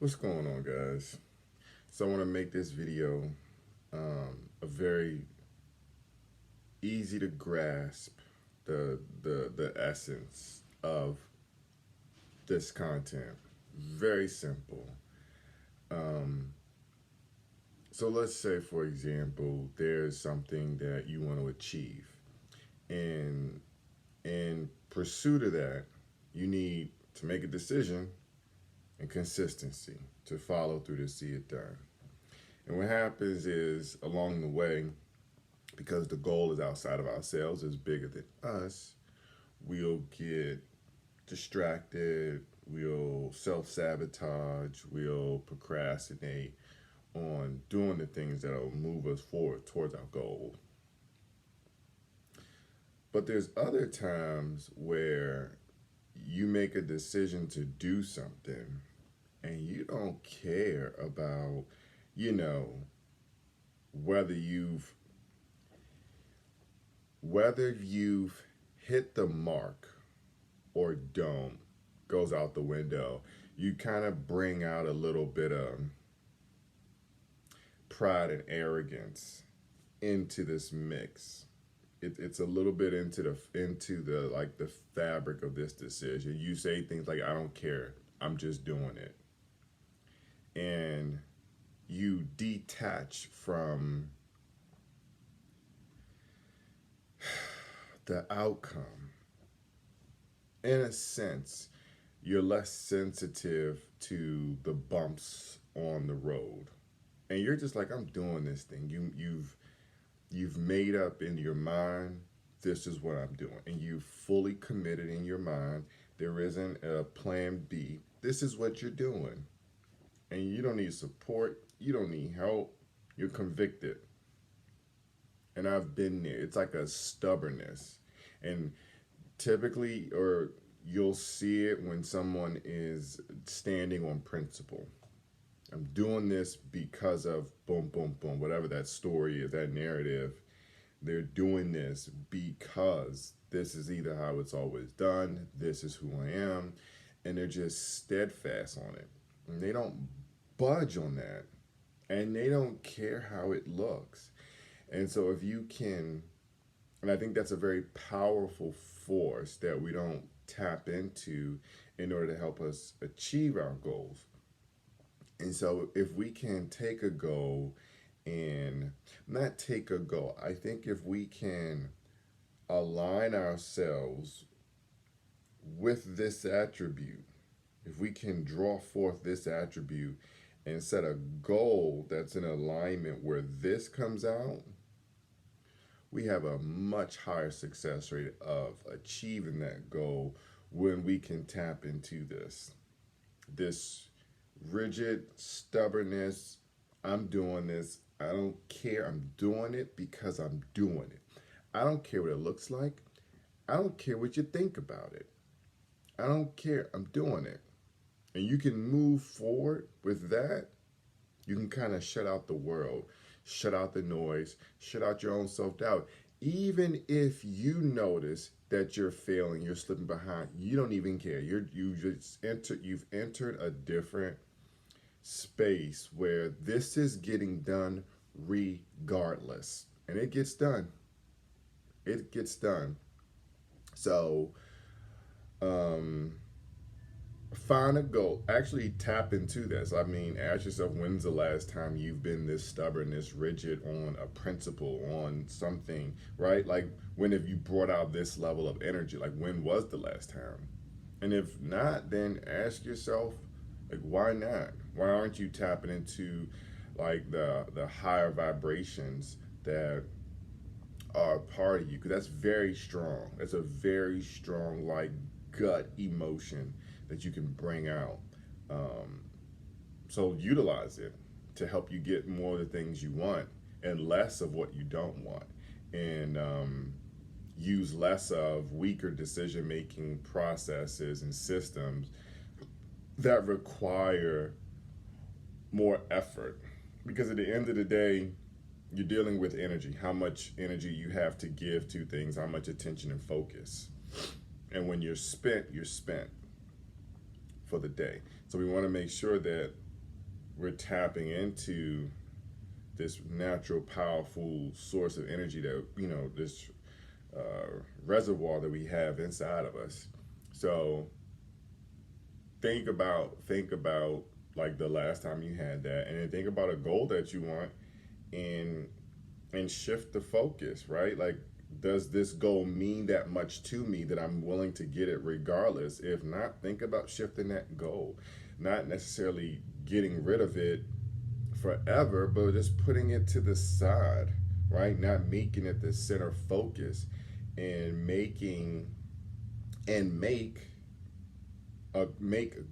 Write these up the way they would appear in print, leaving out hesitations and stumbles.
What's going on, guys? So I want to make this video a very easy to grasp the essence of this content. Very simple. Um, so let's say, for example, there's something that you want to achieve, and in pursuit of that, you need to make a decision and consistency to follow through to see it done. And what happens is along the way, because the goal is outside of ourselves, is bigger than us, we'll get distracted, we'll self sabotage, we'll procrastinate on doing the things that will move us forward towards our goal. But there's other times where you make a decision to do something and you don't care about, you know, whether you've whether you've hit the mark or don't goes out the window. You kind of bring out a little bit of pride and arrogance into this mix. It's a little bit into the like the fabric of this decision. You say things like, "I don't care. I'm just doing it," and you detach from the outcome. In a sense, you're less sensitive to the bumps on the road, and you're just like, "I'm doing this thing." You've made up in your mind, this is what I'm doing, and you fully committed in your mind. There isn't a plan B. This is what you're doing, and you don't need support. You don't need help. You're convicted, and I've been there. It's like a stubbornness, and typically, or you'll see it when someone is standing on principle. I'm doing this because of boom, boom, boom, whatever that story is, that narrative. They're doing this because this is either how it's always done, this is who I am, and they're just steadfast on it. And they don't budge on that, and they don't care how it looks. And so, if you can, and I think that's a very powerful force that we don't tap into in order to help us achieve our goals. And so, if we can take a goal and not take a goal, I think if we can align ourselves with this attribute, if we can draw forth this attribute and set a goal that's in alignment where this comes out, we have a much higher success rate of achieving that goal when we can tap into this rigid stubbornness. I'm doing this. I don't care. I'm doing it because I'm doing it. I don't care what it looks like. I don't care what you think about it. I don't care. I'm doing it. And you can move forward with that. You can kind of shut out the world, shut out the noise, shut out your own self doubt. Even if you notice that you're failing, you're slipping behind, you don't even care. You've entered a different space where this is getting done regardless, and it gets done. It gets done. So, um, find a goal. Actually, tap into this. I mean, ask yourself, when's the last time you've been this stubborn, this rigid on a principle, on something, right? Like, when have you brought out this level of energy? Like, when was the last time? And if not, then ask yourself, like, why not? Why aren't you tapping into like the higher vibrations that are a part of you? Because that's very strong. That's a very strong like gut emotion that you can bring out. Um, so utilize it to help you get more of the things you want and less of what you don't want, and use less of weaker decision making processes and systems that require more effort. Because at the end of the day, you're dealing with energy, how much energy you have to give to things, how much attention and focus. And when you're spent for the day. So we want to make sure that we're tapping into this natural, powerful source of energy that, this reservoir that we have inside of us. So think about like the last time you had that, and then think about a goal that you want, and shift the focus, right? Like, does this goal mean that much to me that I'm willing to get it regardless? If not, think about shifting that goal, not necessarily getting rid of it forever, but just putting it to the side, right? Not making it the center focus, and making and make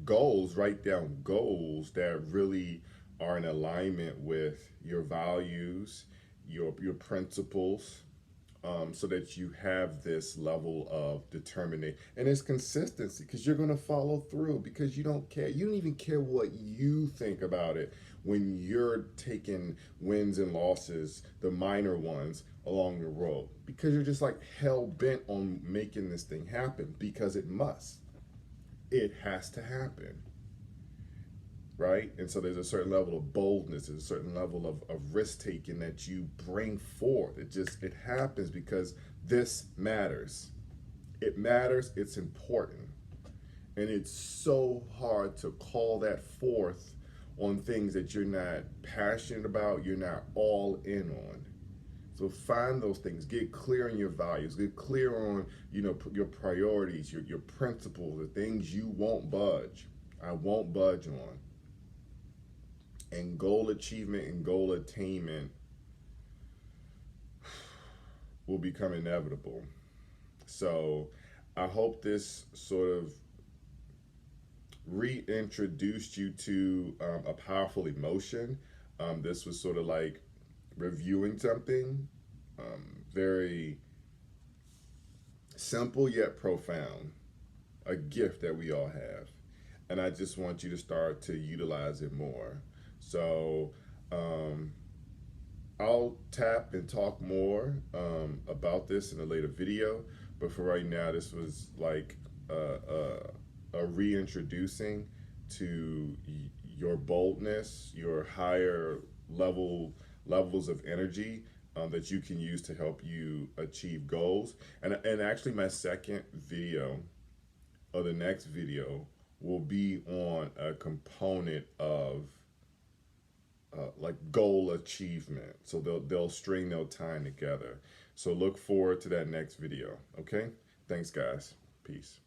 goals, write down goals that really are in alignment with your values, your principles, so that you have this level of determination and it's consistency, because you're going to follow through, because you don't care. You don't even care what you think about it when you're taking wins and losses, the minor ones along the road, because you're just like hell bent on making this thing happen, because it must. It has to happen, right? And so there's a certain level of boldness, there's a certain level of risk taking that you bring forth. It happens because this matters. It matters, it's important. And it's so hard to call that forth on things that you're not passionate about, you're not all in on. So find those things, get clear on your values, get clear on, your priorities, your principles, the things you won't budge. I won't budge on. And goal achievement and goal attainment will become inevitable. So I hope this sort of reintroduced you to a powerful emotion. This was sort of like reviewing something very simple yet profound, a gift that we all have. And I just want you to start to utilize it more. So I'll tap and talk more about this in a later video. But for right now, this was like a reintroducing to your boldness, your higher levels of energy that you can use to help you achieve goals. And actually, my second video, or the next video, will be on a component of like goal achievement. So they'll string their time together. So look forward to that next video. Okay. Thanks, guys. Peace.